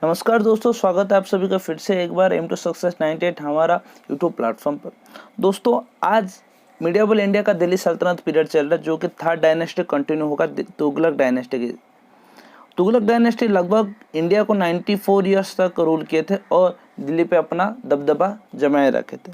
नमस्कार दोस्तों, स्वागत है आप सभी का फिर से एक बार एम टू सक्सेस 98 हमारा यूट्यूब प्लेटफॉर्म पर। दोस्तों, आज मीडियाबल इंडिया का दिल्ली सल्तनत पीरियड चल रहा है, जो कि थर्ड डायनेस्टी कंटिन्यू होगा तुगलक डायनेस्टी की। तुगलक डायनेस्टी लगभग इंडिया को 94 ईयर्स तक रूल किए थे और दिल्ली पे अपना दबदबा जमाए रखे थे।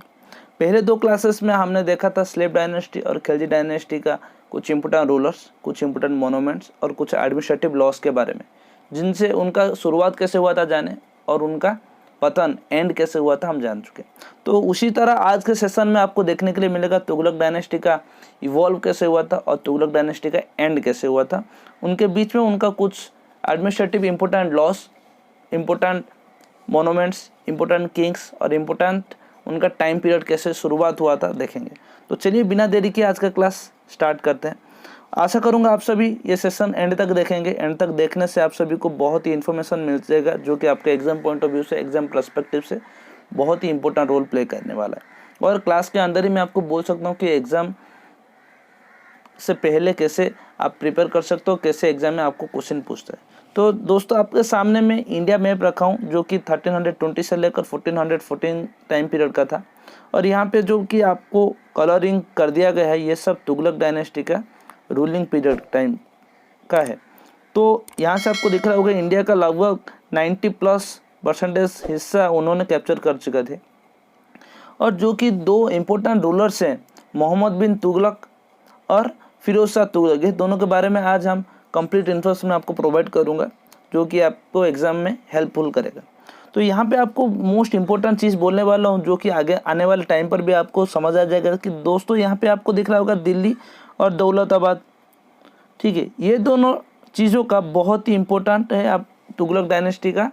पहले दो क्लासेस में हमने देखा था स्लेव डायनेस्टी और खिलजी डायनेस्टी का कुछ इंपोर्टेंट रूलर्स, कुछ इंपोर्टेंट मोनूमेंट्स और कुछ एडमिनिस्ट्रेटिव लॉस के बारे में, जिनसे उनका शुरुआत कैसे हुआ था जाने और उनका पतन एंड कैसे हुआ था हम जान चुके। तो उसी तरह आज के सेशन में आपको देखने के लिए मिलेगा तुगलक डायनेस्टी का इवॉल्व कैसे हुआ था और तुगलक डायनेस्टी का एंड कैसे हुआ था। उनके बीच में उनका कुछ administrative important loss, important monuments, important Kings और इंपोर्टेंट उनका टाइम पीरियड कैसे शुरुआत हुआ था देखेंगे। तो चलिए बिना देरी के आज का क्लास स्टार्ट करते हैं। आशा करूंगा आप सभी ये सेशन एंड तक देखेंगे। एंड तक देखने से आप सभी को बहुत ही इन्फॉर्मेशन मिल जाएगा, जो कि आपके एग्जाम पॉइंट ऑफ व्यू से, एग्जाम पर्सपेक्टिव से बहुत ही इंपॉर्टेंट रोल प्ले करने वाला है। और क्लास के अंदर ही मैं आपको बोल सकता हूँ कि एग्जाम से पहले कैसे आप प्रिपेयर कर सकते हो, कैसे एग्जाम में आपको क्वेश्चन पूछता है। तो दोस्तों, आपके सामने मैं इंडिया मैप रखा हूँ, जो कि 1320 से लेकर 1414 टाइम पीरियड का था। और यहाँ पे जो कि आपको कलरिंग कर दिया गया है, ये सब तुगलक डायनेस्टी का रूलिंग पीरियड टाइम का है। तो यहाँ से आपको दिख रहा होगा इंडिया का लगभग 90+% हिस्सा उन्होंने कैप्चर कर चुके थे। और जो कि दो इम्पोर्टेंट रूलर्स हैं, मोहम्मद बिन तुगलक और फिरोज शाह तुगलक, ये दोनों के बारे में आज हम कंप्लीट इन्फॉर्मेशन आपको प्रोवाइड करूंगा, जो कि आपको एग्जाम में हेल्पफुल करेगा। तो यहाँ पे आपको मोस्ट इंपॉर्टेंट चीज़ बोलने वाला हूँ, जो कि आगे आने वाले टाइम पर भी आपको समझ आ जाएगा कि दोस्तों यहाँ पे आपको दिख रहा होगा दिल्ली और दौलताबाद। ठीक है, ये दोनों चीज़ों का बहुत ही इम्पोर्टेंट है आप तुगलक डायनेस्टी का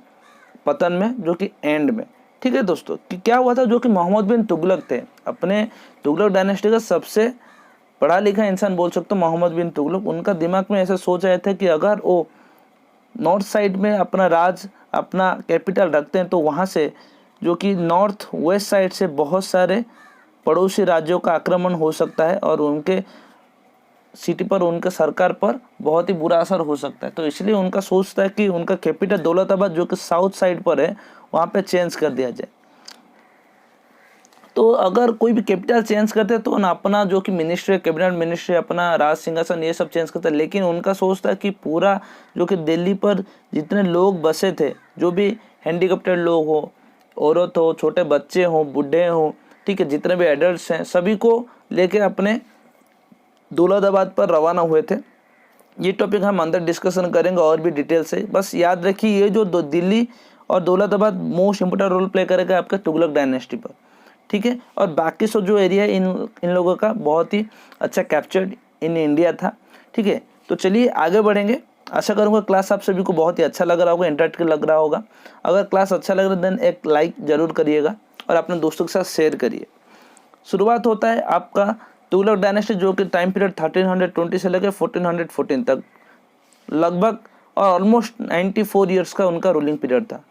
पतन में, जो कि एंड में। ठीक है दोस्तों, कि क्या हुआ था, जो कि मोहम्मद बिन तुगलक थे, अपने तुगलक डायनेस्टी का सबसे पढ़ा लिखा इंसान बोल सकते हो मोहम्मद बिन तुगलक। उनका दिमाग में ऐसा सोच आया था कि अगर वो नॉर्थ साइड में अपना राज, अपना कैपिटल रखते हैं, तो वहाँ से जो कि नॉर्थ वेस्ट साइड से बहुत सारे पड़ोसी राज्यों का आक्रमण हो सकता है और उनके सिटी पर, उनके सरकार पर बहुत ही बुरा असर हो सकता है। तो इसलिए उनका सोच था कि उनका कैपिटल दौलताबाद, जो कि साउथ साइड पर है, वहाँ पे चेंज कर दिया जाए। तो अगर कोई भी कैपिटल चेंज करते हैं तो ना अपना जो कि मिनिस्ट्री, कैबिनेट मिनिस्ट्री, अपना राज सिंहासन, ये सब चेंज करता है। लेकिन उनका सोच था कि पूरा जो कि दिल्ली पर जितने लोग बसे थे, जो भी हैंडीकैप्टेड लोग हो, औरत हो, छोटे बच्चे हो, बूढ़े हो, ठीक है, जितने भी एडल्ट्स हैं, सभी को लेके अपने दौलताबाद पर रवाना हुए थे। ये टॉपिक हम अंदर डिस्कशन करेंगे और भी डिटेल से। बस याद रखिए, ये जो दिल्ली और Daulatabad most important role play करेगा आपके तुगलक डायनेस्टी पर। ठीक है, और बाकी सब जो एरिया इन लोगों का बहुत ही अच्छा कैप्चर्ड इन इंडिया था। ठीक है, तो चलिए आगे बढ़ेंगे। आशा करूँगा क्लास आप सभी को बहुत ही अच्छा लग रहा होगा, इंटरेक्टिव लग रहा होगा। अगर क्लास अच्छा लग रहा है देन एक लाइक जरूर करिएगा और अपने दोस्तों के साथ शेयर करिए। शुरुआत होता है आपका तुगलक डायनेस्टी, जो कि टाइम पीरियड 1320 से लेकर 1414 तक लगभग और ऑलमोस्ट 94 ईयर्स का उनका रूलिंग पीरियड था।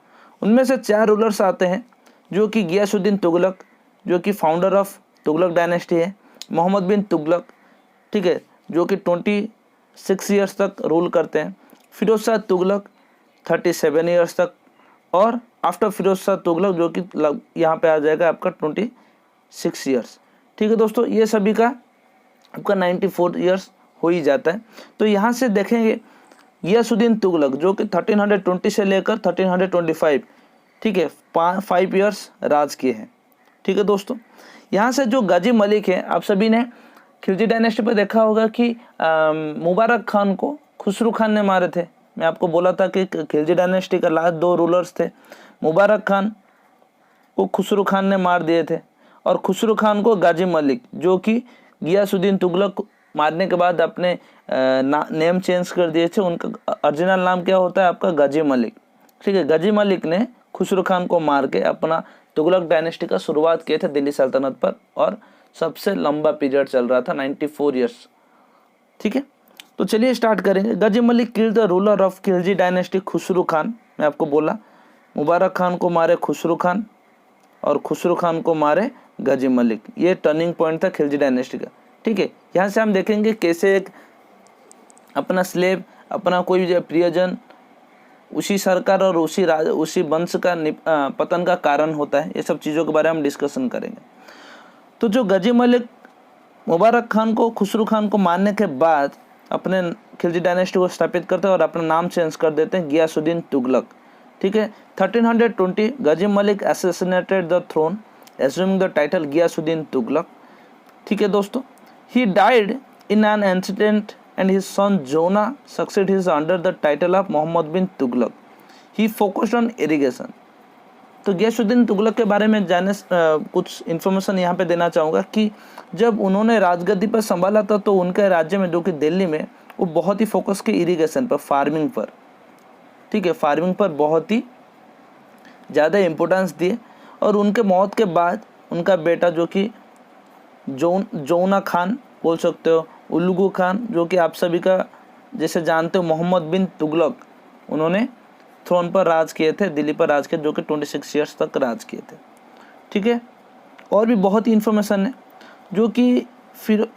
उनमें से 4 रूलर्स आते हैं, जो कि गियासुद्दीन तुगलक, जो कि फाउंडर ऑफ तुगलक डायनेस्टी है, मोहम्मद बिन तुगलक, ठीक है, जो कि 26 ईयर्स तक रूल करते हैं, फिरोज शाह तुगलक 37 ईयर्स तक, और आफ्टर फिरोज शाह तुगलक जो कि यहाँ पे आ जाएगा आपका 26 ईयर्स। ठीक है दोस्तों, ये सभी का आपका 94 ईयर्स हो ही जाता है। तो यहाँ से देखेंगे गियासुद्दीन तुगलक, जो कि 1320 से लेकर 1325, ठीक है, 5 ईयर्स राज किए हैं। ठीक है दोस्तों, यहाँ से जो गाजी मलिक है, आप सभी ने खिलजी डायनेस्टी पर देखा होगा कि मुबारक खान को खुसरू खान ने मारे थे। मैं आपको बोला था कि खिलजी डायनेस्टी का लास्ट 2 रूलर्स थे, मुबारक खान को खुसरू खान ने मार दिए थे, और खुसरू खान को गाजी मलिक, जो कि गियासुद्दीन तुगलक मारने के बाद अपने नेम चेंज कर दिए थे। उनका ओरिजिनल नाम क्या होता है आपका, गाजी मलिक। ठीक है, गाजी मलिक ने खुसरू खान को मार के अपना तुगलक डायनेस्टी का शुरुआत किए थे दिल्ली सल्तनत पर, और सबसे लंबा पीरियड चल रहा था 94 ईयर्स। ठीक है, तो चलिए स्टार्ट करेंगे। Ghazi Malik kill the ruler of Khilji dynasty Khusrau Khan. मैं आपको बोला मुबारक खान को मारे खुसरू खान और खुसरू खान को मारे गाजी मलिक। ये टर्निंग पॉइंट था खिलजी डायनेस्टी का। ठीक है, यहाँ से हम देखेंगे कैसे एक अपना स्लेव, अपना कोई भी प्रियजन उसी सरकार और उसी वंश का पतन का कारण होता है। ये सब चीज़ों के बारे में हम डिस्कशन करेंगे। तो जो गजी मलिक मुबारक खान को, खुसरू खान को मारने के बाद अपने खिलजी डायनेस्टी को स्थापित करते हैं और अपना नाम चेंज कर देते हैं गियासुद्दीन तुगलक। ठीक है, 1320 Ghazi Malik assassinated the throne assuming the title Ghiyasuddin Tughlaq. ठीक है दोस्तों, he died in an incident and his son Jauna succeed his under the title of Muhammad bin Tughlaq. He focused on irrigation. तो गियासुद्दीन तुगलक के बारे में कुछ इन्फॉर्मेशन यहाँ पे देना चाहूँगा कि जब उन्होंने राजगद्दी पर संभाला था तो उनके राज्य में, जो कि दिल्ली में, वो बहुत ही फोकस किए इरिगेशन पर, फार्मिंग पर। ठीक है, फार्मिंग पर बहुत ही ज़्यादा इम्पोर्टेंस दिए। और उनके मौत के बाद उनका बेटा, जो कि जौना खान बोल सकते हो, उल्लुगु खान, जो कि आप सभी का जैसे जानते हो मोहम्मद बिन तुगलक, उन्होंने थ्रोन पर राज किए थे, दिल्ली पर राज किए, जो कि 26 ईयर्स तक राज किए थे। ठीक है, और भी बहुत ही इन्फॉर्मेशन है, जो कि फिर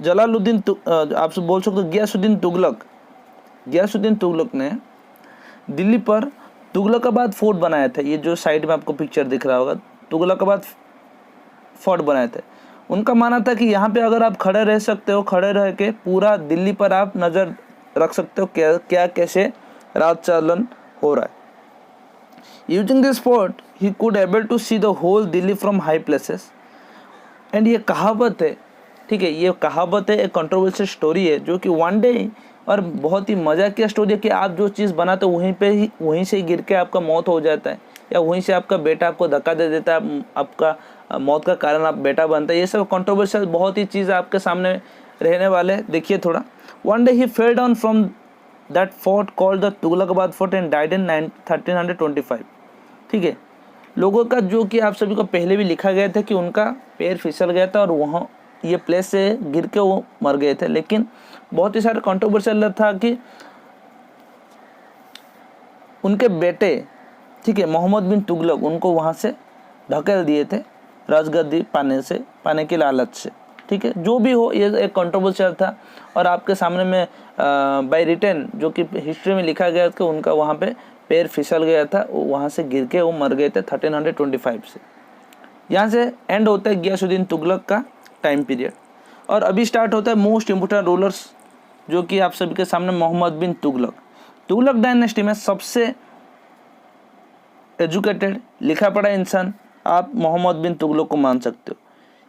जलालुद्दीन आप बोल सकते हो गियासुद्दीन तुगलक ने दिल्ली पर तुगलकाबाद फोर्ट बनाया था। ये जो साइड में आपको पिक्चर दिख रहा होगा, तुगलकाबाद फोर्ट बनाए थे। उनका मानना था कि यहाँ पे अगर आप खड़े रह सकते हो, खड़े रह के पूरा दिल्ली पर आप नज़र रख सकते हो क्या कैसे राज चलन हो रहा है। Using this fort he could able to see the whole Delhi from high places. And ये कहावत है, ठीक है, ये कहावत है, एक कंट्रोवर्शियल स्टोरी है, जो कि वन डे, और बहुत ही मजाकिया स्टोरी है कि आप जो चीज़ बनाते हो वहीं से गिर के आपका मौत हो जाता है, या वहीं से आपका बेटा आपको धक्का दे देता है, आपका मौत का कारण आप बेटा बनता है। ये सब कंट्रोवर्शियल बहुत ही चीज़ आपके सामने रहने वाले हैं। देखिए थोड़ा, one day he fell down from that fort called the Tughlaqabad fort and died in 1325। ठीक है, लोगों का, जो कि आप सभी को पहले भी लिखा गया था कि उनका पैर फिसल गया था और वहाँ ये प्लेस से गिर के वो मर गए थे। लेकिन बहुत ही सारे कंट्रोवर्शियल था कि उनके बेटे, ठीक है, मोहम्मद बिन तुगलक, उनको वहाँ से ढकेल दिए थे राजगद्दी पाने की लालच से। ठीक है, जो भी हो, ये एक कंट्रोवर्शियल था। और आपके सामने में बाय रिटन, जो कि हिस्ट्री में लिखा गया कि उनका वहाँ पे पैर फिसल गया था, वहाँ से गिर के वो मर गए थे 1325 से। यहाँ से एंड होता है गियासुद्दीन तुगलक का टाइम पीरियड। और अभी स्टार्ट होता है मोस्ट इम्पोर्टेंट रूलर्स, जो कि आप सभी के सामने मोहम्मद बिन तुगलक डायनेस्टी में सबसे एजुकेटेड, लिखा पढ़ा इंसान आप मोहम्मद बिन तुगलक को मान सकते हो।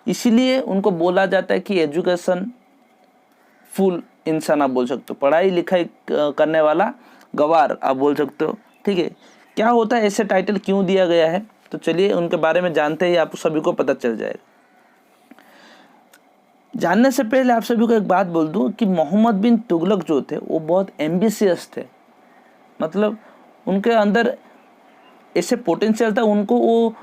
इसीलिए उनको बोला जाता है कि एजुकेशन फुल इंसान आप बोल सकते हो, पढ़ाई लिखाई करने वाला गवार आप बोल सकते हो। ठीक है, क्या होता है, ऐसे टाइटल क्यों दिया गया है, तो चलिए उनके बारे में जानते ही आप सभी को पता चल जाएगा। जानने से पहले आप सभी को एक बात बोल दूं कि मोहम्मद बिन तुगलक जो थे वो बहुत एम्बिशियस थे। मतलब उनके अंदर ऐसे पोटेंशियल था, उनको वो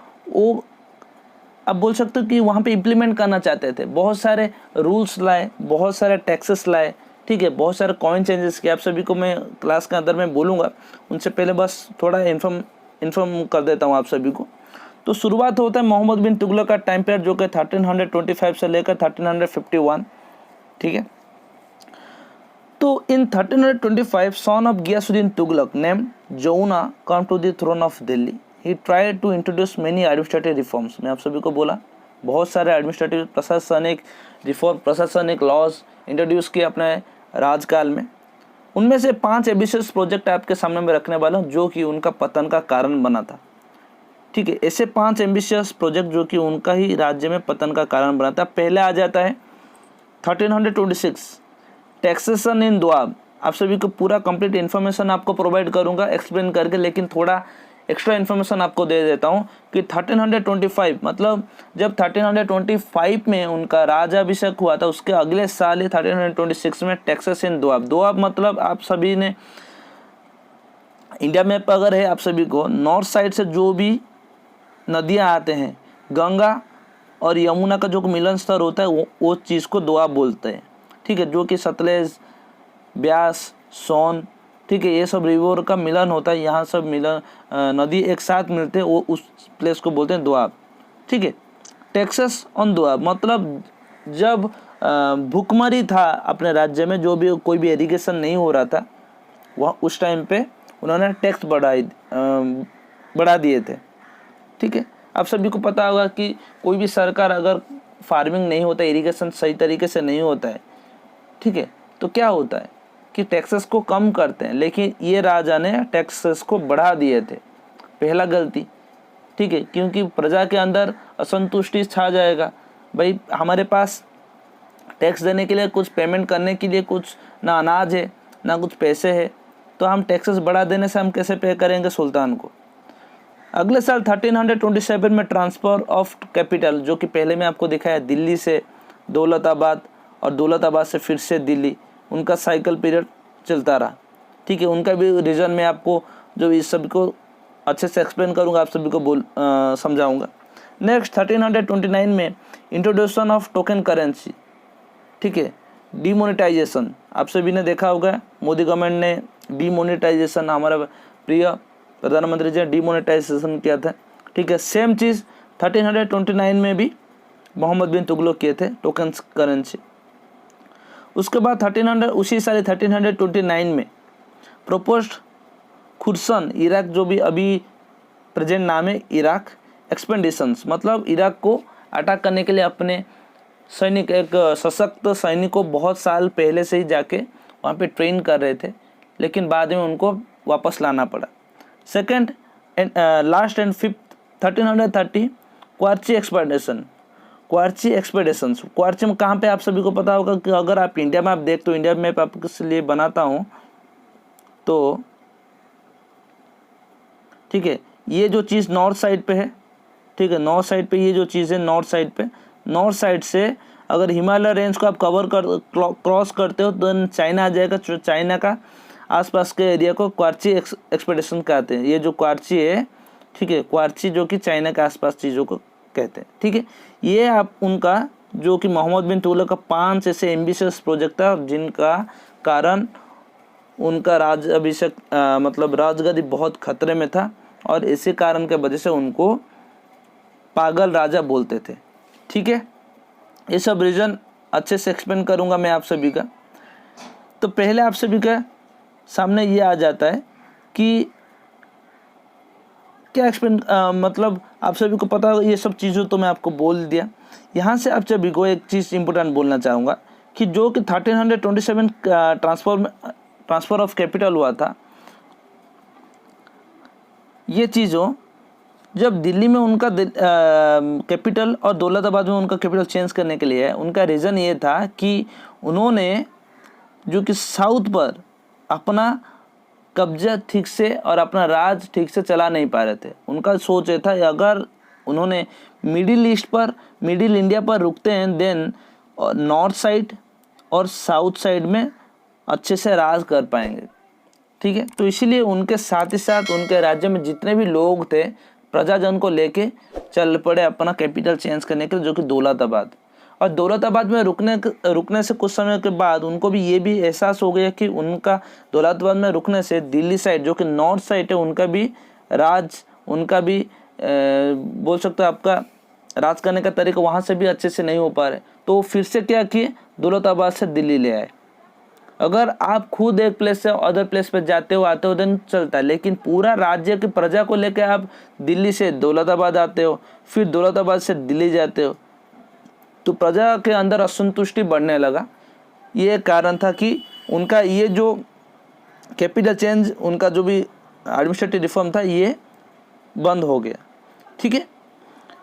आप बोल सकते हो कि वहाँ पे इम्प्लीमेंट करना चाहते थे। बहुत सारे रूल्स लाए, बहुत सारे टैक्सेस लाए, ठीक है, बहुत सारे कॉइन चेंजेस किए। आप सभी को मैं क्लास के अंदर में बोलूँगा, उनसे पहले बस थोड़ा इन्फॉर्म कर देता हूँ आप सभी को। तो शुरुआत होता है मोहम्मद बिन तुगलक का टाइम पीरियड, जो कि 1325 से लेकर 1351। ठीक है, तो in 1325 son of Ghiyasuddin Tughlaq named Jauna come to the throne of Delhi. He tried to introduce many administrative reforms. मैं आप सभी को बोला, बहुत सारे एडमिनिस्ट्रेटिव प्रशासनिक लॉज इंट्रोड्यूस किए अपने राजकाल में। उनमें से 5 एम्बिशियस प्रोजेक्ट आपके सामने में रखने वाला हूँ, जो कि उनका पतन का कारण बना था। ठीक है, ऐसे 5 एम्बिशियस प्रोजेक्ट जो कि उनका ही राज्य में पतन का कारण बना था। पहले आ जाता है 1326 टैक्सेशन इन दोआब। आप सभी को पूरा कंप्लीट इन्फॉर्मेशन आपको प्रोवाइड करूंगा एक्सप्लेन करके, लेकिन थोड़ा एक्स्ट्रा इन्फॉर्मेशन आपको दे देता हूं कि 1325 मतलब जब 1325 में उनका राजाभिषेक हुआ था, उसके अगले साल ही 1326 में टैक्सेस इन दोआब। दोआब मतलब आप सभी ने इंडिया मैप अगर है आप सभी को, नॉर्थ साइड से जो भी नदियां आते हैं, गंगा और यमुना का जो मिलन स्थल होता है वो चीज़ को दोआब बोलते हैं। ठीक है, जो कि सतलेज, ब्यास, सोन, ठीक है, ये सब रिवर का मिलन होता है। यहाँ सब मिलन नदी एक साथ मिलते हैं, वो उस प्लेस को बोलते हैं दोआब। ठीक है, टैक्सेस ऑन दोआब मतलब जब भूखमरी था अपने राज्य में, जो भी कोई भी इरिगेशन नहीं हो रहा था, वह उस टाइम पे उन्होंने टैक्स बढ़ा दिए थे। ठीक है, आप सभी को पता होगा कि कोई भी सरकार अगर फार्मिंग नहीं होता, इरिगेशन सही तरीके से नहीं होता है, ठीक है, तो क्या होता है कि टैक्सेस को कम करते हैं, लेकिन ये राजा ने टैक्सेस को बढ़ा दिए थे। पहला गलती, ठीक है, क्योंकि प्रजा के अंदर असंतुष्टि छा जाएगा। भाई हमारे पास टैक्स देने के लिए, कुछ पेमेंट करने के लिए कुछ ना अनाज है ना कुछ पैसे है, तो हम टैक्सेस बढ़ा देने से हम कैसे पे करेंगे सुल्तान को। अगले साल 1327 में ट्रांसफ़र ऑफ कैपिटल, जो कि पहले में आपको दिखाया, दिल्ली से दौलताबाद और दौलताबाद से फिर से दिल्ली, उनका साइकिल पीरियड चलता रहा। ठीक है, उनका भी रीज़न मैं आपको जो इस सभी को अच्छे से एक्सप्लेन करूंगा, आप सभी को समझाऊंगा। नेक्स्ट 1329 में इंट्रोड्यूशन ऑफ टोकन करेंसी, ठीक है, डीमोनेटाइजेशन। आप सभी ने देखा होगा मोदी गवर्नमेंट ने डीमोनेटाइजेशन, हमारा प्रिय प्रधानमंत्री जी ने डीमोनेटाइजेशन किया था। ठीक है, सेम चीज़ 1329 में भी मोहम्मद बिन तुगलक किए थे, टोकन करेंसी। उसके बाद उसी साल 1329 में प्रोपोज्ड खुर्सन इराक, जो भी अभी प्रेजेंट नाम है इराक, एक्सपेंडिशंस, मतलब इराक को अटैक करने के लिए अपने सैनिक, एक सशक्त सैनिक को बहुत साल पहले से ही जाके वहाँ पे ट्रेन कर रहे थे, लेकिन बाद में उनको वापस लाना पड़ा। Second last and fifth 1330 Qarachil expedition. Qarachil में कहाँ पे, आप सभी को पता होगा कि अगर आप इंडिया मैप देख, तो इंडिया मैप आपके लिए बनाता हूँ, तो ठीक है, ये जो चीज़ नॉर्थ साइड पे है, ठीक है, नॉर्थ साइड पे ये जो चीज़ है, नॉर्थ साइड पे, नॉर्थ साइड से अगर हिमालय रेंज को आप क्रॉस करते हो तो चाइना आ जाएगा। चाइना का आसपास के एरिया को क्वार्ची एक्सपेडिशन कहते हैं। ये जो क्वार्ची है, ठीक है, क्वार्ची जो कि चाइना के आसपास चीज़ों को कहते हैं। ठीक है, ये आप उनका जो कि मोहम्मद बिन तुगलक का 5 ऐसे एम्बिशियस प्रोजेक्ट था, जिनका कारण उनका राज अभिषेक मतलब राजगद्दी बहुत खतरे में था, और इसी कारण के वजह से उनको पागल राजा बोलते थे। ठीक है, ये सब रीज़न अच्छे से एक्सप्लेन करूंगा मैं आप सभी का। तो पहले आप सभी का सामने ये आ जाता है कि क्या एक्सप्लेन, मतलब आप सभी को पता होगा, ये सब चीज़ों तो मैं आपको बोल दिया। यहाँ से आप सभी को एक चीज़ इंपॉर्टेंट बोलना चाहूँगा कि जो कि 1327 ट्रांसफ़र ऑफ कैपिटल हुआ था, ये चीज़ों जब दिल्ली में उनका कैपिटल और दौलताबाद में उनका कैपिटल चेंज करने के लिए, उनका रीज़न ये था कि उन्होंने जो कि साउथ पर अपना कब्जा ठीक से और अपना राज ठीक से चला नहीं पा रहे थे। उनका सोच ये था अगर उन्होंने मिडिल ईस्ट पर, मिडिल इंडिया पर रुकते हैं, देन नॉर्थ साइड और साउथ साइड में अच्छे से राज कर पाएंगे। ठीक है, तो इसीलिए उनके साथ ही साथ उनके राज्य में जितने भी लोग थे, प्रजाजन को लेके चल पड़े अपना कैपिटल चेंज करने के लिए, जो कि दौलताबाद। और दौलताबाद में रुकने से कुछ समय के बाद उनको भी ये भी एहसास हो गया कि उनका दौलताबाद में रुकने से दिल्ली साइड, जो कि नॉर्थ साइड है, उनका भी राज, उनका भी बोल सकते हो आपका राज करने का तरीका वहाँ से भी अच्छे से नहीं हो पा रहे। तो फिर से क्या किए, दौलताबाद से दिल्ली ले आए। अगर आप खुद एक प्लेस से अदर प्लेस पे जाते हो आते हो देन चलता है, लेकिन पूरा राज्य की प्रजा को लेकर आप दिल्ली से दौलताबाद आते हो, फिर दौलताबाद से दिल्ली जाते हो, तो प्रजा के अंदर असंतुष्टि बढ़ने लगा। ये कारण था कि उनका ये जो कैपिटल चेंज, उनका जो भी एडमिनिस्ट्रेटिव रिफॉर्म था, ये बंद हो गया। ठीक है,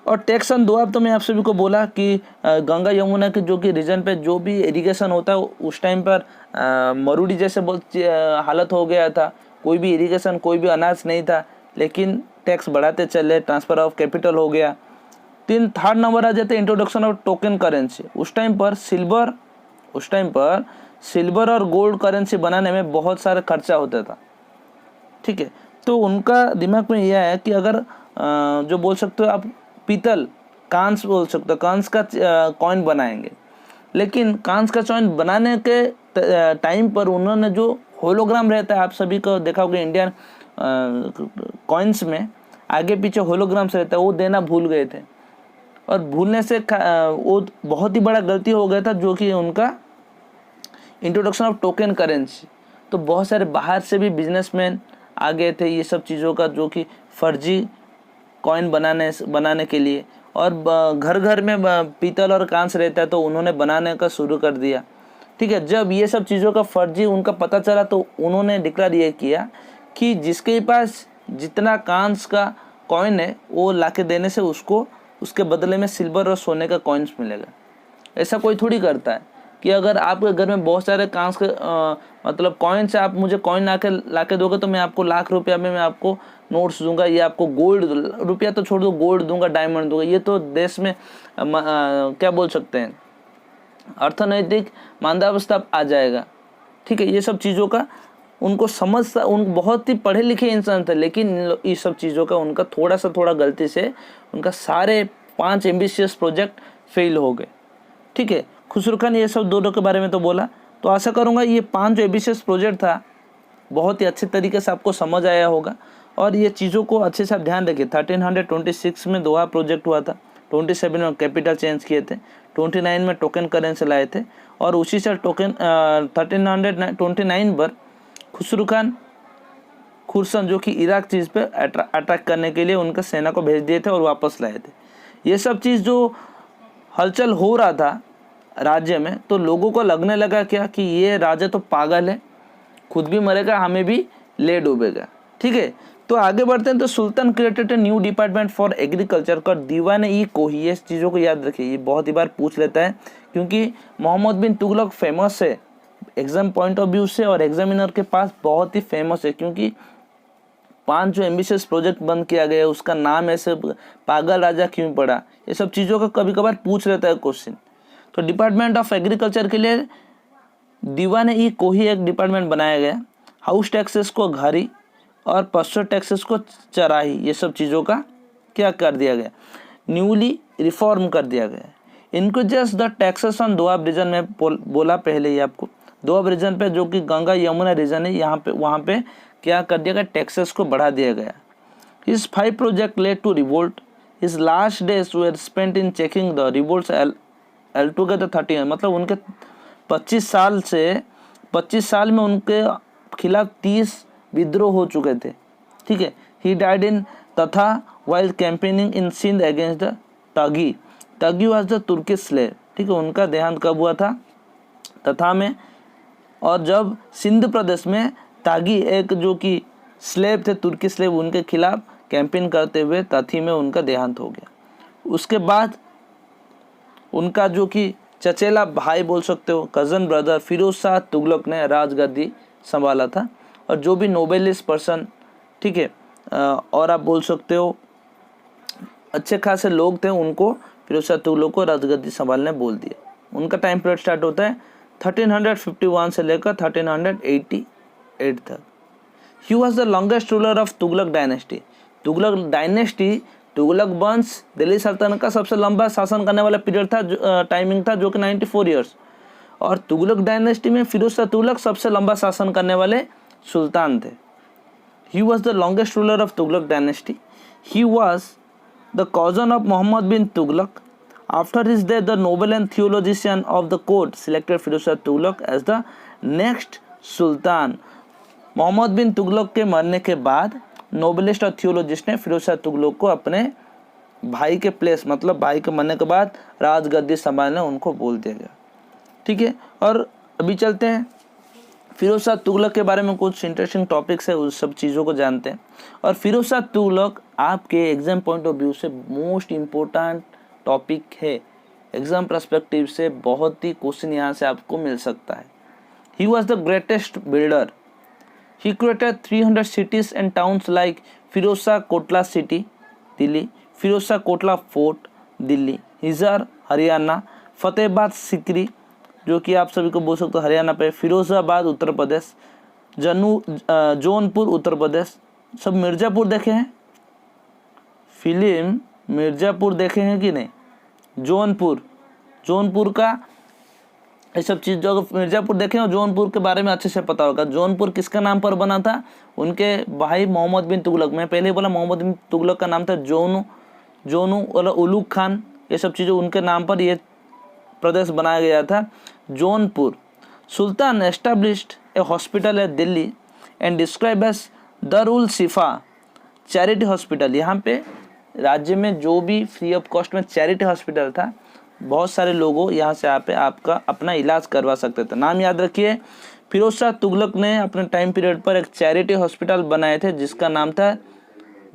और टैक्सन दो, अब तो मैं आप सभी को बोला कि गंगा यमुना के जो कि रीजन पे जो भी इरिगेशन होता है, उस टाइम पर मरुड़ी जैसे बहुत हालत हो गया था, कोई भी इरिगेशन, कोई भी अनाज नहीं था, लेकिन टैक्स बढ़ाते चले, ट्रांसफ़र ऑफ कैपिटल हो गया। थर्ड नंबर आ जाते इंट्रोडक्शन ऑफ टोकन करेंसी। उस टाइम पर सिल्वर और गोल्ड करेंसी बनाने में बहुत सारा खर्चा होता था। ठीक है, तो उनका दिमाग में यह है कि अगर जो बोल सकते हो आप पीतल, कांस बोल सकते हो, कांस का कॉइन बनाएंगे, लेकिन कांस का कॉइन बनाने के टाइम पर उन्होंने जो होलोग्राम रहता है, आप सभी को देखा होगा इंडियन कॉइन्स में आगे पीछे होलोग्राम्स रहता है, वो देना भूल गए थे, और भूलने से वो बहुत ही बड़ा गलती हो गया था, जो कि उनका इंट्रोडक्शन ऑफ टोकन करेंसी। तो बहुत सारे बाहर से भी बिजनेसमैन आ गए थे ये सब चीज़ों का, जो कि फर्जी कॉइन बनाने के लिए। और घर घर में पीतल और कांच रहता है तो उन्होंने बनाने का शुरू कर दिया। ठीक है, जब ये सब चीज़ों का फर्जी उनका पता चला तो उन्होंने डिक्लेयर ये किया कि जिसके पास जितना कांच का कॉइन है वो लाके देने से उसको उसके बदले में सिल्वर और सोने का कॉइन्स मिलेगा। ऐसा कोई थोड़ी करता है कि अगर आपके घर में बहुत सारे कांच के मतलब कॉइन्स है, आप मुझे कॉइन लाके दोगे तो मैं आपको लाख रुपया में मैं आपको नोट्स दूंगा, या आपको गोल्ड, रुपया तो छोड़ दो, गोल्ड दूंगा, डायमंड दूंगा। ये तो देश में क्या बोल सकते हैं, अर्थनैतिक मांदावस्था आ जाएगा। ठीक है, ये सब चीज़ों का उनको समझ, उन बहुत ही पढ़े लिखे इंसान थे, लेकिन ये सब चीज़ों का उनका थोड़ा गलती से उनका सारे 5 एम्बिशियस प्रोजेक्ट फेल हो गए। ठीक है, खुसरो खान ये सब दोनों के बारे में तो बोला, तो आशा करूँगा ये 5 जो एम्बिशियस प्रोजेक्ट था बहुत ही अच्छे तरीके से आपको समझ आया होगा। और ये चीज़ों को अच्छे से आप ध्यान रखिए। 1326 में दोहा प्रोजेक्ट हुआ था, 27 में कैपिटल चेंज किए थे, 29 में टोकन करेंसी लाए थे, और उसी से 1329 पर खुसरो खान खुर्सन जो कि इराक चीज़ पे अटैक करने के लिए उनका सेना को भेज दिए थे और वापस लाए थे। ये सब चीज़ जो हलचल हो रहा था राज्य में, तो लोगों को लगने लगा क्या कि ये राजा तो पागल है, खुद भी मरेगा, हमें भी ले डूबेगा। ठीक है, तो आगे बढ़ते हैं। तो sultan created a new department for agriculture कर दीवान ई कोही। ये चीज़ों को याद रखिए, ये बहुत ही बार पूछ लेता है, क्योंकि मोहम्मद बिन तुगलक फेमस है एग्जाम पॉइंट ऑफ व्यू से, और एग्जामिनर के पास बहुत ही फेमस है, क्योंकि 5 जो एम्बिशियस प्रोजेक्ट बंद किया गया उसका नाम ऐसे पागल राजा क्यों पड़ा, ये सब चीज़ों का कभी कभार पूछ लेता है क्वेश्चन। तो डिपार्टमेंट ऑफ एग्रीकल्चर के लिए दीवान ई कोही एक डिपार्टमेंट बनाया गया। हाउस टैक्सेस को घारी और पशु टैक्सेस को चराही, ये सब चीज़ों का क्या कर दिया गया, न्यूली रिफॉर्म कर दिया गया। Increases the taxes on Doab region में बोला पहले ही आपको, दोआब रीजन पे जो कि गंगा यमुना रीजन है, यहाँ पे वहाँ पे क्या कर दिया गया, टैक्सेस को बढ़ा दिया गया। His 5 project led to revolt. His last days were spent in checking the revolts altogether 30, मतलब उनके 25 साल में उनके खिलाफ 30 विद्रोह हो चुके थे। ठीक है, ही died in Thatta while campaigning in Sindh against the Taghi. Taghi was the Turkish slave. ठीक है, उनका देहांत कब हुआ था, तथा में। और जब सिंध प्रदेश में तागी एक जो कि स्लेव थे, तुर्की स्लेव, उनके खिलाफ कैंपेन करते हुए तथी में उनका देहांत हो गया। उसके बाद उनका जो कि चचेला भाई बोल सकते हो, कज़न ब्रदर फिरोज शाह तुगलक ने राजगद्दी संभाला था। और जो भी नोबेलिस्ट पर्सन, ठीक है, और आप बोल सकते हो अच्छे खासे लोग थे, उनको फिरोज शाह तुगलक को राजगद्दी संभालने बोल दिया। उनका टाइम पीरियड स्टार्ट होता है 1351 से लेकर 1388 तक। ही was the longest ruler of Tughlaq dynasty. Tughlaq dynasty, Tughlaq वंश दिल्ली सल्तनत का सबसे लंबा शासन करने वाला पीरियड था, टाइमिंग था, जो कि 94 ईयर्स। और तुगलक डायनेस्टी में फिरोज शाह तुगलक सबसे लंबा शासन करने वाले सुल्तान थे। He was the longest ruler of Tughlaq dynasty. He was the cousin of Muhammad bin Tughlaq. After his death, the noble and theologian of the court selected Firoz Shah Tughlaq as the next sultan. Muhammad bin Tughlaq के मरने के बाद नोबलिस्ट और theologist ने फिरोज शाह तुगलक को अपने भाई के प्लेस, मतलब भाई के मरने के बाद राजगद्दी संभालने उनको बोल दिया गया। ठीक है, और अभी चलते हैं फिरोज शाह तुगलक के बारे में कुछ इंटरेस्टिंग टॉपिक्स है, उस सब चीज़ों को जानते हैं। और फिरोज शाह तुगलक आपके एग्जाम पॉइंट ऑफ व्यू से मोस्ट इम्पोर्टेंट टॉपिक है, एग्जाम पर्सपेक्टिव से बहुत ही क्वेश्चन यहाँ से आपको मिल सकता है। He was the greatest builder. He created 300 cities and towns like Firoz Shah Kotla city Delhi, Firoz Shah Kotla fort Delhi, Hisar Haryana, Fatehabad Sikri जो कि आप सभी को बोल सकते हो हरियाणा पे, फिरोजाबाद उत्तर प्रदेश, जौनपुर उत्तर प्रदेश। सब मिर्ज़ापुर देखे हैं, फिल्म मिर्ज़ापुर देखे हैं कि नहीं, जौनपुर का ये सब चीज़ जो मिर्ज़ापुर देखे और जौनपुर के बारे में अच्छे से पता होगा। जौनपुर किसका नाम पर बना था, उनके भाई मोहम्मद बिन तुगलक। मैं पहले ही बोला मोहम्मद बिन तुगलक का नाम था जोनू और उलूग खान, ये सब चीज़ें उनके नाम पर ये प्रदेश बनाया गया था Jaunpur. Sultan established a hospital at Delhi and describe as Darul Shifa charity hospital, यहाँ पे राज्य में जो भी फ्री ऑफ कॉस्ट में चैरिटी हॉस्पिटल था, बहुत सारे लोगों यहाँ से आप आपका अपना इलाज करवा सकते थे। नाम याद रखिए, फिरोज शाह तुगलक ने अपने टाइम पीरियड पर एक चैरिटी हॉस्पिटल बनाए थे जिसका नाम था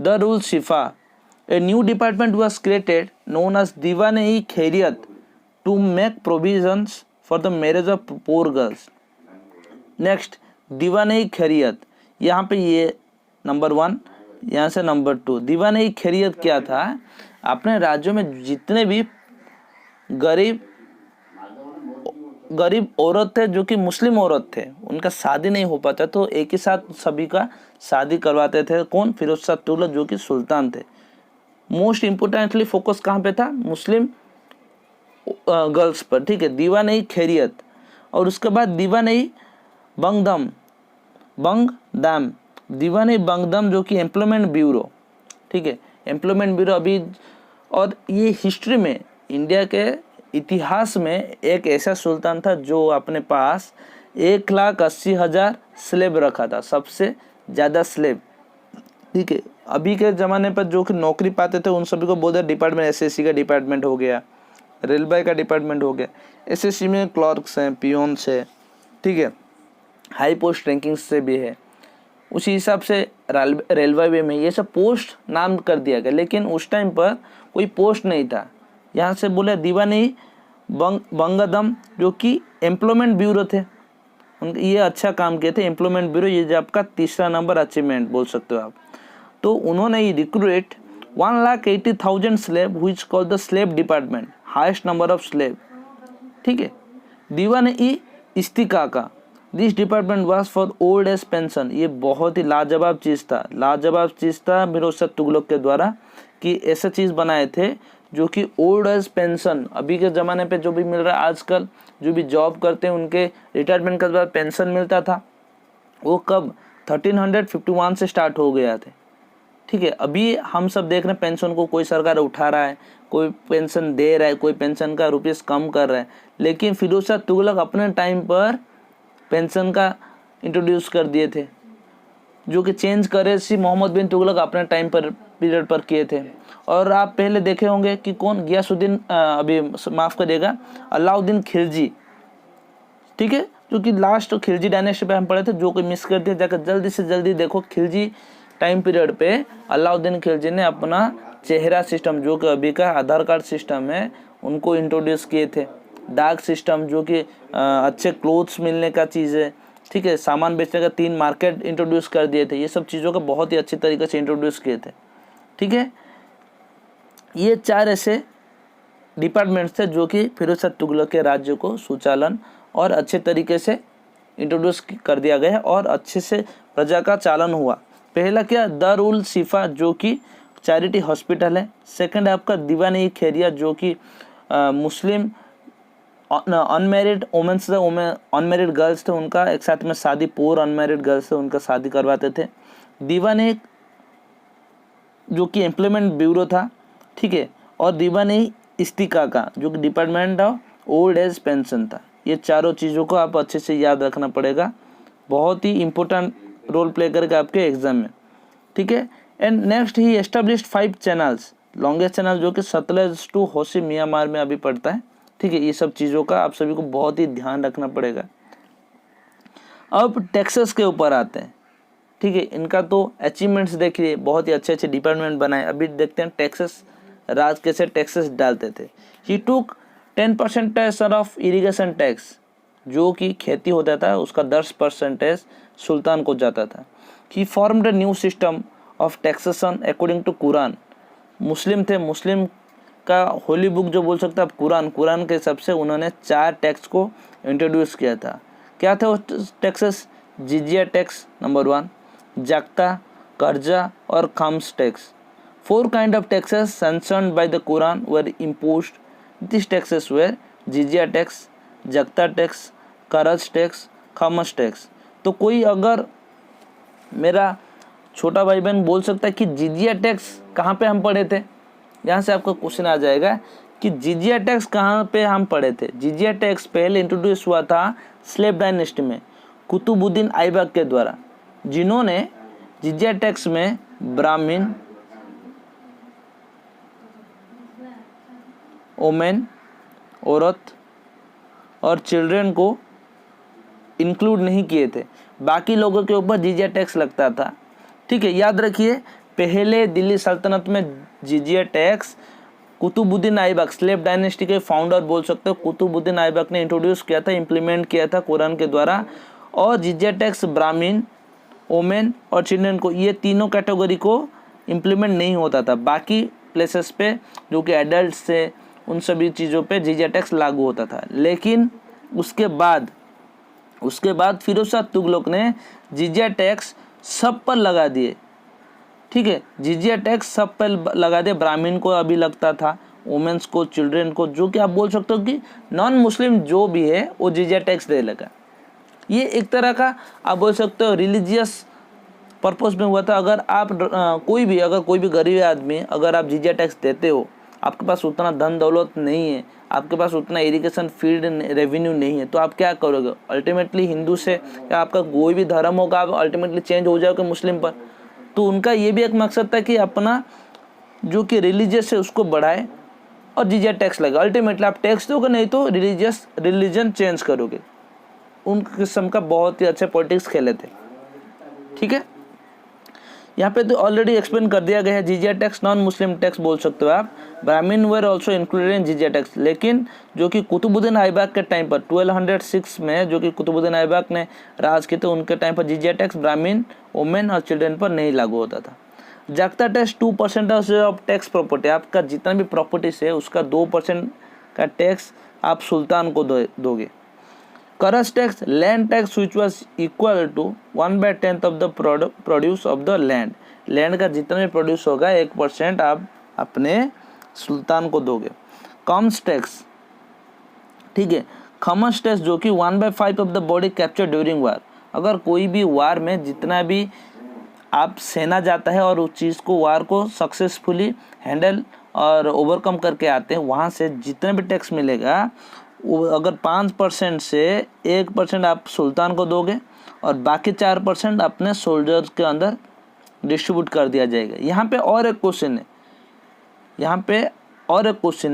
Darul Shifa. A new department was created known as Diwan-i Khairat to make provisions for the marriage of poor girls. Next, Diwan-i Khairat, यहाँ पे ये नंबर 1, यहाँ से नंबर 2। दीवान-ए खैरियत क्या था? अपने राज्यों में जितने भी गरीब औरत थे जो कि मुस्लिम औरत थे, उनका शादी नहीं हो पाता तो एक ही साथ सभी का शादी करवाते थे। कौन? फिरोज शाह तुगलक जो कि सुल्तान थे। मोस्ट इम्पोर्टेंटली फोकस कहाँ पे था? मुस्लिम गर्ल्स पर, ठीक है, दीवान-ए खैरियत। और उसके बाद दीवान-ए बंगदम, दीवान-ए बंगदम जो कि एम्प्लॉयमेंट ब्यूरो, ठीक है, एम्प्लॉयमेंट ब्यूरो अभी। और ये हिस्ट्री में, इंडिया के इतिहास में एक ऐसा सुल्तान था जो अपने पास 1,80,000 स्लेब रखा था, सबसे ज़्यादा स्लेब, ठीक है। अभी के ज़माने पर जो कि नौकरी पाते थे उन सभी को बोलते डिपार्टमेंट, एसएससी का डिपार्टमेंट हो गया, रेलवे का डिपार्टमेंट हो गया। एसएससी में क्लर्क्स हैं, पियोन्स है, ठीक है, हाई पोस्ट रैंकिंग्स से भी है। उसी हिसाब से रेलवे में ये सब पोस्ट नाम कर दिया गया, लेकिन उस टाइम पर कोई पोस्ट नहीं था। यहाँ से बोले दीवान-ए बंगदम जो कि एम्प्लॉयमेंट ब्यूरो थे, उनके ये अच्छा काम किए थे। एम्प्लॉयमेंट ब्यूरो, ये जो आपका तीसरा नंबर अचीवमेंट बोल सकते हो आप। तो उन्होंने ये recruit 1,80,000 slave which called the slave department, highest number of slave, ठीक है। Diwan-i Istihqaq, this department was for old age pension, ये बहुत ही लाजवाब चीज़ था फिरोज शाह तुगलक के द्वारा कि ऐसा चीज़ बनाए थे जो कि ओल्ड एज पेंशन, अभी के ज़माने पे जो भी मिल रहा है आजकल, जो भी जॉब करते हैं उनके रिटायरमेंट के बाद पेंशन मिलता था, वो कब 1351 से स्टार्ट हो गया थे, ठीक है। अभी हम सब देख रहे हैं पेंशन को कोई सरकार उठा रहा है, कोई पेंशन दे रहा है, कोई पेंशन का रुपीस कम कर रहा है, लेकिन फिरोज शाह तुगलक अपने टाइम पर पेंशन का इंट्रोड्यूस कर दिए थे, जो कि चेंज करे सी मोहम्मद बिन तुगलक अपने टाइम पर पीरियड पर किए थे। और आप पहले देखे होंगे कि कौन? गियासुद्दीन, अभी माफ़ करिएगा, अलाउद्दीन खिलजी, ठीक है, जो कि लास्ट खिलजी डायनेस्टी पे हम पढ़े थे, जो कि मिस कर दिए, जाकर जल्दी से जल्दी देखो। खिलजी टाइम पीरियड पे अलाउद्दीन खिलजी ने अपना चेहरा सिस्टम, जो कि अभी का आधार कार्ड सिस्टम है, उनको इंट्रोड्यूस किए थे। डाक सिस्टम, जो कि अच्छे क्लोथ्स मिलने का चीज़ है, ठीक है, सामान बेचने का 3 मार्केट इंट्रोड्यूस कर दिए थे। ये सब चीज़ों का बहुत ही अच्छी तरीके से इंट्रोड्यूस किए थे, ठीक है। ये 4 ऐसे डिपार्टमेंट्स थे जो कि फिरोज शाह तुगलक के राज्य को सुचालन और अच्छे तरीके से इंट्रोड्यूस कर दिया गया और अच्छे से प्रजा का चालन हुआ। पहला क्या? दारुल शिफा जो कि चैरिटी हॉस्पिटल है। सेकंड है आपका दीवान-ए खैरियत जो कि मुस्लिम अनमेरिड वुमेन्स थे, अनमेरिड गर्ल्स थे, उनका एक साथ में शादी, पुअर अनमेरिड गर्ल्स थे उनका शादी करवाते थे। दीवान-ए जो कि एम्प्लॉयमेंट ब्यूरो था, ठीक है, और दीवान-ए इस्तिकाका जो कि department of old age pension था। ये चारों चीज़ों को आप अच्छे से याद रखना पड़ेगा, बहुत ही इंपॉर्टेंट रोल प्ले करके आपके एग्जाम में, ठीक है। And next he established 5 channels, longest channel जो कि सतलज टू होशी म्यांमार में अभी पड़ता है, ठीक है। ये सब चीज़ों का आप सभी को बहुत ही ध्यान रखना पड़ेगा। अब टैक्सेस के ऊपर आते हैं, ठीक है। इनका तो अचीवमेंट्स देखिए, बहुत ही अच्छे अच्छे डिपार्टमेंट बनाए। अभी देखते हैं टैक्सेस, राज कैसे टैक्सेस डालते थे। ही टूक 10% ऑफ इरिगेशन टैक्स, जो कि खेती होता था उसका 10% सुल्तान को जाता था। He formed a new system of taxation according to Quran, Muslim थे, मुस्लिम का होली बुक जो बोल सकते हैं आप कुरान के हिसाब से उन्होंने 4 टैक्स को इंट्रोड्यूस किया था। क्या था वो टैक्सेस? जिजिया टैक्स नंबर 1, जक्ता, कर्जा और comes tax. 4 kind of taxes sanctioned by the Quran were imposed. These taxes were jizya tax, zakat tax, kharaj tax, khams tax. तो कोई अगर मेरा छोटा भाई बहन बोल सकता है कि जिजिया टैक्स कहाँ पे हम पढ़े थे, यहाँ से आपका क्वेश्चन आ जाएगा कि जिजिया टैक्स कहाँ पे हम पढ़े थे। जिजिया टैक्स पहले इंट्रोड्यूस हुआ था स्लेव डायनेस्टी में कुतुबुद्दीन ऐबक के द्वारा, जिन्होंने जिजिया टैक्स में ब्राह्मण, वोमेन, औरत और चिल्ड्रन को इंक्लूड नहीं किए थे। बाकी लोगों के ऊपर जिजिया टैक्स लगता था। ठीक है, याद रखिए पहले दिल्ली सल्तनत में jizya tax Qutbuddin Aibak, slave dynasty के फाउंडर बोल सकते हो, कुतुबुद्दीन ऐबक ने इंट्रोड्यूस किया था, इम्प्लीमेंट किया था कुरान के द्वारा। और जिजिया टैक्स ब्राह्मण, वोमेन और चिल्ड्रन को, ये तीनों कैटेगरी को इम्प्लीमेंट नहीं होता था। बाकी प्लेसेस पे जो कि एडल्ट थे उन सभी चीज़ों पे जिजिया टैक्स लागू होता था। लेकिन उसके बाद फिरोज शाह तुगलक ने जिजिया टैक्स सब पर लगा दिए। ठीक है, जिजिया टैक्स सब पर लगा दिए। ब्राह्मण को अभी लगता था, वुमेन्स को, चिल्ड्रन को, जो कि आप बोल सकते हो कि नॉन मुस्लिम जो भी है वो जिजिया टैक्स दे लगा। ये एक तरह का आप बोल सकते हो रिलीजियस पर्पस में हुआ था। अगर आप कोई भी गरीब आदमी अगर आप जिजिया टैक्स देते हो, आपके पास उतना धन दौलत नहीं है, आपके पास उतना इरिगेशन फील्ड रेवेन्यू नहीं है, तो आप क्या करोगे? अल्टीमेटली हिंदू से या आपका कोई भी धर्म होगा आप अल्टीमेटली चेंज हो जाओगे मुस्लिम पर। तो उनका ये भी एक मकसद था कि अपना जो कि रिलीजियस है उसको बढ़ाए और जिजिया टैक्स लगा। अल्टीमेटली आप टैक्स दोगे नहीं तो रिलीजन चेंज करोगे। उन किस्म का बहुत ही अच्छे पॉलिटिक्स खेले थे। ठीक है, यहाँ पे तो ऑलरेडी एक्सप्लेन कर दिया गया है। Jizya tax non Muslim tax बोल सकते हो आप। Brahman were also included in jizya tax. लेकिन जो कि कुतुबुद्दीन ऐबक के टाइम पर 1206 में जो कि कुतुबुद्दीन ऐबक ने राज किए थे, उनके टाइम पर जिजिया टैक्स ब्राह्मण, वुमेन और चिल्ड्रन पर नहीं लागू होता था। जागता टैक्स 2% ऑफ टैक्स प्रॉपर्टी, आपका जितना भी प्रॉपर्टीज है उसका 2% का टैक्स आप सुल्तान को दोगे। करस tax, land tax which was equal to 1/10 of the produce of the land. Land का जितना भी प्रोड्यूस होगा 1% आप अपने सुल्तान को दोगे। कम्स टैक्स, ठीक है, खमस टैक्स जो कि 1/5 of the booty capture during war. अगर कोई भी वार में जितना भी आप सेना जाता है और उस चीज़ को वार को सक्सेसफुली हैंडल और ओवरकम करके आते हैं, वहाँ से जितना भी टैक्स मिलेगा वो अगर 5% से 1% आप सुल्तान को दोगे और बाकी 4% अपने सोल्जर्स के अंदर डिस्ट्रीब्यूट कर दिया जाएगा। यहाँ पे और एक क्वेश्चन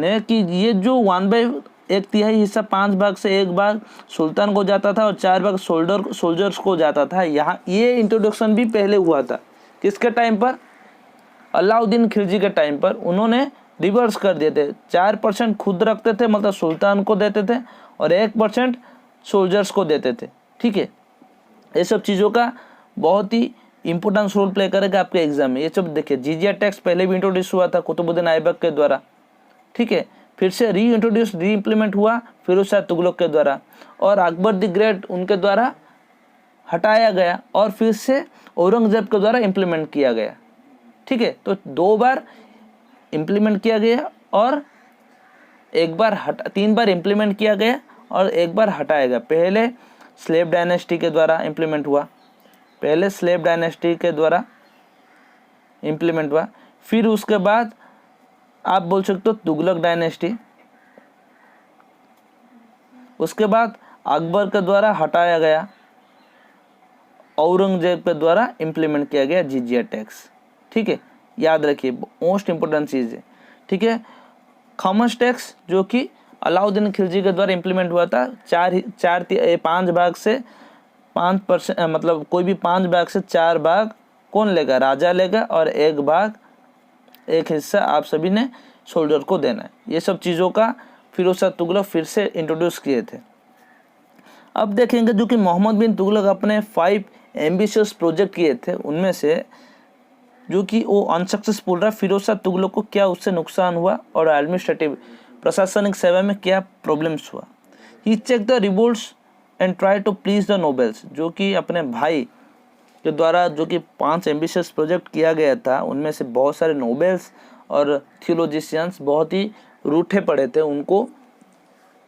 है कि ये जो 1/1 हिस्सा 5 भाग से 1 भाग सुल्तान को जाता था और 4 भाग सोल्जर्स को जाता था। यहाँ ये इंट्रोडक्शन भी पहले हुआ था। किसके टाइम पर? अलाउद्दीन खिलजी के टाइम पर। उन्होंने रिवर्स कर दिए थे। 4% खुद रखते थे, मतलब सुल्तान को देते थे, और 1% सोल्जर्स को देते थे। ठीक है, ये सब चीज़ों का बहुत ही इंपॉर्टेंस रोल प्ले करेगा आपके एग्जाम में। ये सब देखिए, जिजिया टैक्स पहले भी इंट्रोड्यूस हुआ था कुतुबुद्दीन ऐबक के द्वारा। ठीक है, फिर से री इम्प्लीमेंट हुआ फिरोज शाह तुगलक के द्वारा, और अकबर द ग्रेट उनके द्वारा हटाया गया, और फिर से औरंगजेब के द्वारा इम्प्लीमेंट किया गया। ठीक है, तो 2 बार इम्प्लीमेंट किया गया और 3 बार इम्प्लीमेंट किया गया और 1 बार हटाया गया। पहले स्लेव डायनेस्टी के द्वारा इम्प्लीमेंट हुआ, फिर उसके बाद आप बोल सकते हो तुगलक डायनेस्टी, उसके बाद अकबर के द्वारा हटाया गया, औरंगजेब के द्वारा इम्प्लीमेंट किया गया जिजिया टैक्स। ठीक है, याद रखिए मोस्ट इंपोर्टेंट चीज़ है। ठीक है, खमस टैक्स जो कि अलाउद्दीन खिलजी के द्वारा इम्प्लीमेंट हुआ था। 5 भाग से 5%, मतलब कोई भी 5 भाग से 4 भाग कौन लेगा? राजा लेगा, और 1 हिस्सा आप सभी ने सोल्जर को देना है। ये सब चीज़ों का फिरोज शाह तुगलक फिर से इंट्रोड्यूस किए थे। अब देखेंगे जो कि मोहम्मद बिन तुगलक अपने 5 एम्बिशियस प्रोजेक्ट किए थे, उनमें से जो कि वो अनसक्सेसफुल रहा। फिरोज शाह तुगलक को क्या उससे नुकसान हुआ और एडमिनिस्ट्रेटिव प्रशासनिक सेवा में क्या प्रॉब्लम्स हुआ। He check the revolts and try to please the nobles, जो कि अपने भाई के द्वारा जो कि 5 एम्बिशियस प्रोजेक्ट किया गया था, उनमें से बहुत सारे नोबेल्स और थियोलॉजिशियंस बहुत ही रूठे पड़े थे, उनको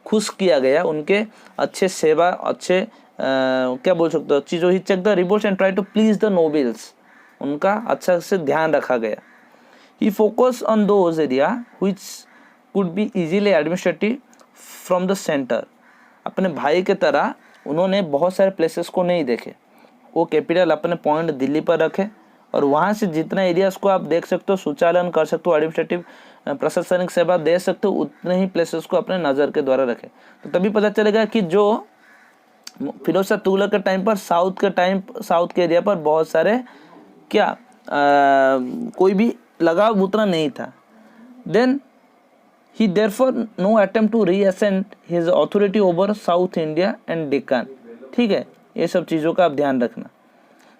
खुश किया गया, उनके अच्छे सेवा, अच्छे क्या बोल सकते हो चीज़ों। He check the revolts and try to please the nobles, उनका अच्छा से ध्यान रखा गया। He focus on those area which could be easily administrative from the centre. अपने भाई के तरह उन्होंने बहुत सारे प्लेसेस को नहीं देखे, वो कैपिटल अपने पॉइंट दिल्ली पर रखे और वहाँ से जितना एरियाज को आप देख सकते हो, सुचालन कर सकते हो, एडमिनिस्ट्रेटिव प्रशासनिक सेवा दे सकते हो, उतने ही प्लेसेस को अपने नज़र के द्वारा रखें। तो तभी पता चलेगा कि जो फिरोज शाह तुगलक के टाइम पर साउथ के एरिया पर बहुत सारे क्या कोई भी लगाव उतना नहीं था। Then he therefore no attempt to reassert his authority over south India and Deccan. ठीक है, ये सब चीज़ों का आप ध्यान रखना।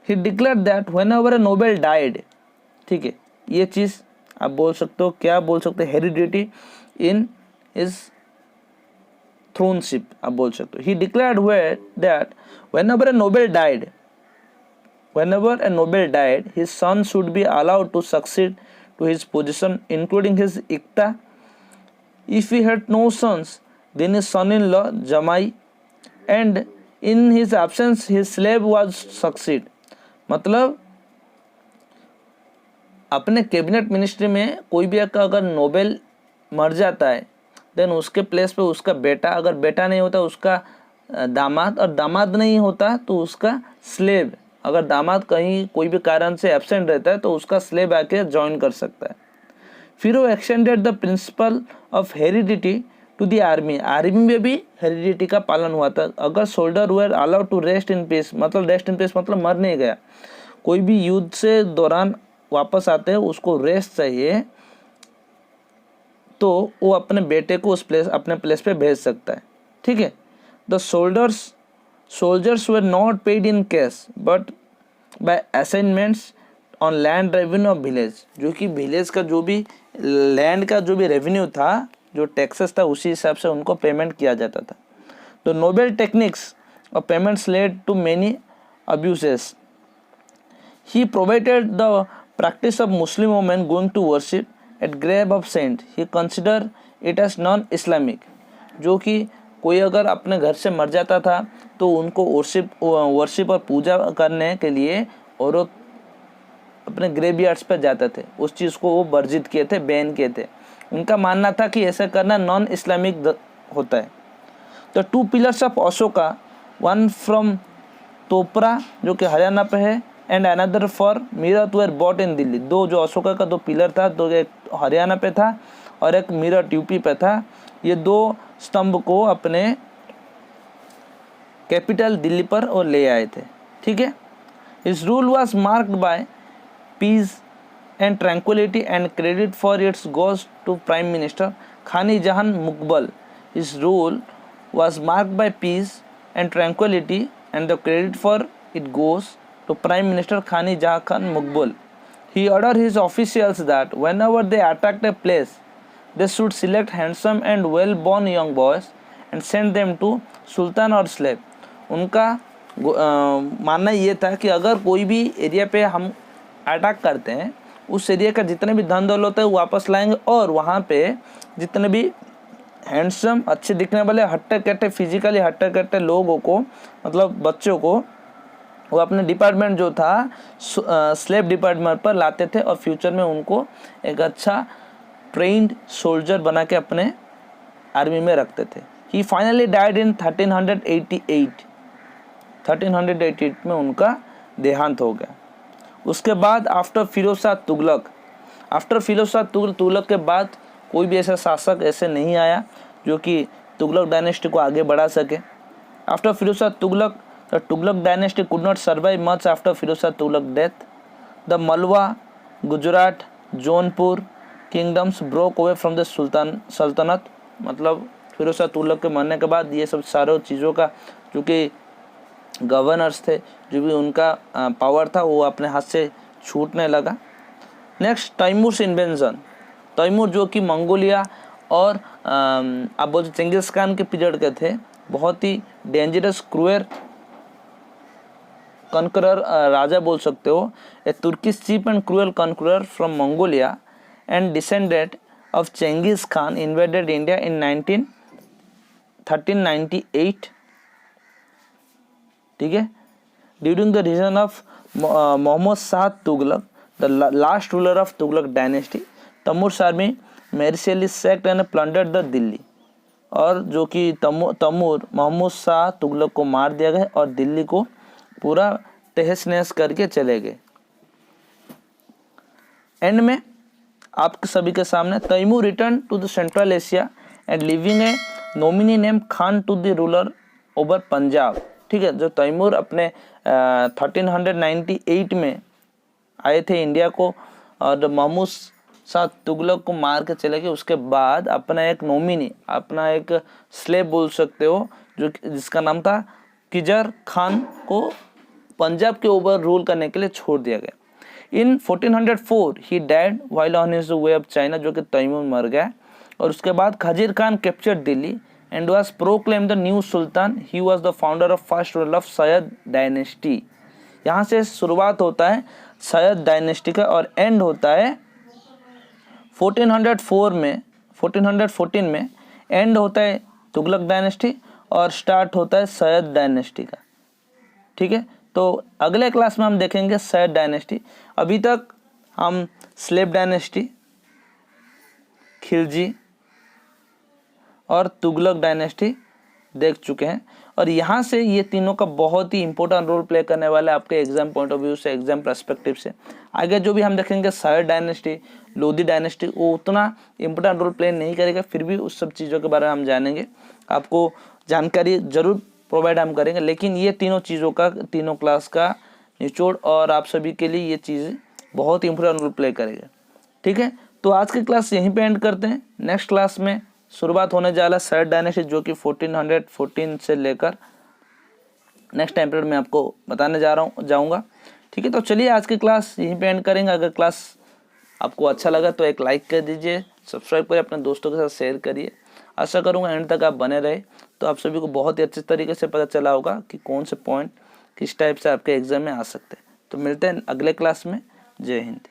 He declared that whenever a noble died, ठीक है, ये चीज़ आप बोल सकते हो, क्या बोल सकते हो, हेरिडिटी इन हिज थ्रोनशिप आप बोल सकते हो। ही declared that whenever a Nobel died, his son should be allowed to succeed to his position, including his Ikta. If he had no sons, then his son-in-law Jamai, and in his absence, his slave was succeed. मतलब अपने cabinet ministry में कोई भी अगर Nobel मर जाता है, then उसके प्लेस पे उसका बेटा, अगर बेटा नहीं होता उसका दामाद, और दामाद नहीं होता तो उसका स्लेव। अगर दामाद कहीं कोई भी कारण से एब्सेंट रहता है तो उसका स्लेव आके ज्वाइन कर सकता है। फिर वो extended the principle of heredity to the army. Army में भी हेरिडिटी का पालन हुआ था। अगर soldier were allowed to rest in peace, मतलब रेस्ट इन पीस मतलब मर नहीं गया, कोई भी युद्ध से दौरान वापस आते हैं उसको रेस्ट चाहिए, तो वो अपने बेटे को अपने प्लेस पे भेज सकता है। ठीक है, the soldiers were not paid in cash but by assignments on land revenue of village. जो कि विलेज का जो भी लैंड का जो भी रेवेन्यू था, जो टैक्सेस था, उसी हिसाब से उनको पेमेंट किया जाता था। तो novel techniques of payments led to many abuses. He provided the practice of Muslim women going to worship at grave of saint. He consider it as non-Islamic. जो कि कोई अगर अपने घर से मर जाता था तो उनको वर्शिप और पूजा करने के लिए औरत अपने ग्रेवयार्ड्स पर जाते थे, उस चीज़ को वो वर्जित किए थे, बैन किए थे। उनका मानना था कि ऐसा करना नॉन इस्लामिक होता है। तो 2 pillars of Ashoka, one from Topra जो कि हरियाणा पे है, and another for Meerut where brought in Delhi. दो जो अशोका का 2 पिलर था, दो एक हरियाणा पे था और एक मीरठ यूपी पे था। ये 2 स्तंभ को अपने कैपिटल दिल्ली पर और ले आए थे। ठीक है, his rule was marked by peace and tranquility and credit for its goes to prime minister Khan-i Jahan Maqbul. His rule was marked by peace and tranquility and the credit for it goes to Prime Minister Khani Jahan Khan Mughal. He ordered his officials that whenever they attacked a place, they should select handsome and well-born young boys and send them to Sultan or slave. उनका मानना ये था कि अगर कोई भी area पे हम अटैक करते हैं, उस एरिया का जितने भी धन दौलत है वो वापस लाएंगे, और वहाँ पे जितने भी हैंडसम, अच्छे दिखने वाले, हट्टे कट्टे, फिजिकली हट्टे कट्टे लोगों को, मतलब बच्चों को, वो अपने डिपार्टमेंट जो था स्लेव डिपार्टमेंट पर लाते थे और फ्यूचर में उनको एक अच्छा ट्रेंड सोल्जर बना के अपने आर्मी में रखते थे। ही फाइनली डाइड इन 1388 में उनका देहांत हो गया। उसके बाद आफ्टर फिरोज शाह तुगलक के बाद कोई भी ऐसा शासक ऐसे नहीं आया जो कि तुगलक डायनेस्टी को आगे बढ़ा सके। After Firoz Shah Tughlaq, the Tughlaq dynasty could not survive much after Firoz Shah Tughlaq death. The Malwa, Gujarat, Jaunpur kingdoms broke away from the Sultanate. मतलब फिरोज शाह तुगलक के मरने के बाद ये सब सारों चीज़ों का जो कि गवर्नर्स थे, जो भी उनका पावर था, वो अपने हाथ से छूटने लगा। Next, तैमूर्स invention. तैमूर जो कि मंगोलिया और आप बोलते चंगेज़ खान के पीरियड के थे, बहुत ही डेंजरस क्रूअर conqueror राजा बोल सकते हो। A Turkish chief and cruel conqueror from Mongolia and descendant of Genghis Khan invaded India in 1398। ठीक है, during the reign of Muhammad Shah Tughlaq, the last ruler of Tughlaq dynasty, Timur's army mercilessly sacked and plundered the Delhi. और जो कि तैमूर मोहम्मद शाह तुगलक को मार दिया गया और दिल्ली को पूरा तहस नहस करके चले गए। एंड में आप सभी के सामने Timur return to the Central Asia and leaving a nominee name Khan to the ruler over Punjab. ठीक है, जो तैमूर अपने 1398 में आए थे इंडिया को और महमूद शाह तुगलक को मार के चले गए। उसके बाद अपना एक नॉमिनी, अपना एक स्लेव बोल सकते हो, जो जिसका नाम था किजर खान को पंजाब के ऊपर रूल करने के लिए छोड़ दिया गया। In 1404 he died while on his way of China, जो कि तैमूर मर गया। और उसके बाद Khizr Khan captured Delhi and was proclaimed the new sultan. He was the founder of first rule of Sayyid dynasty. यहाँ से शुरुआत होता है सैयद डायनेस्टी का और एंड होता है 1414 में एंड होता है तुगलक डायनेस्टी और स्टार्ट होता है सैयद डायनेस्टी का। ठीक है, तो अगले क्लास में हम देखेंगे सैयद डायनेस्टी। अभी तक हम स्लेव डायनेस्टी, खिलजी और तुगलक डायनेस्टी देख चुके हैं और यहाँ से ये तीनों का बहुत ही इंपॉर्टेंट रोल प्ले करने वाला है आपके एग्जाम पॉइंट ऑफ व्यू से, एग्जाम पर्सपेक्टिव से। आगे जो भी हम देखेंगे सैयद डायनेस्टी, लोधी डायनेस्टी, वो उतना इंपॉर्टेंट रोल प्ले नहीं करेगा, फिर भी उस सब चीज़ों के बारे में हम जानेंगे। आपको जानकारी जरूर प्रोवाइड हम करेंगे, लेकिन ये तीनों चीज़ों का, तीनों क्लास का निचोड़ और आप सभी के लिए ये चीज़ बहुत ही इंपॉर्टेंट रोल प्ले करेगा। ठीक है, तो आज की क्लास यहीं पे एंड करते हैं। नेक्स्ट क्लास में शुरुआत होने जा रहा है सैयद डायनेस्टी, जो कि 1414 से लेकर नेक्स्ट टाइम पीरियड में आपको बताने जाऊंगा। ठीक है, तो चलिए आज की क्लास यहीं पे एंड करेंगे। अगर क्लास आपको अच्छा लगा तो एक लाइक कर दीजिए, सब्सक्राइब करिए, अपने दोस्तों के साथ शेयर करिए। आशा करूंगा एंड तक आप बने रहे तो आप सभी को बहुत ही अच्छे तरीके से पता चला होगा कि कौन से पॉइंट किस टाइप से आपके एग्जाम में आ सकते हैं। तो मिलते हैं अगले क्लास में। जय हिंद।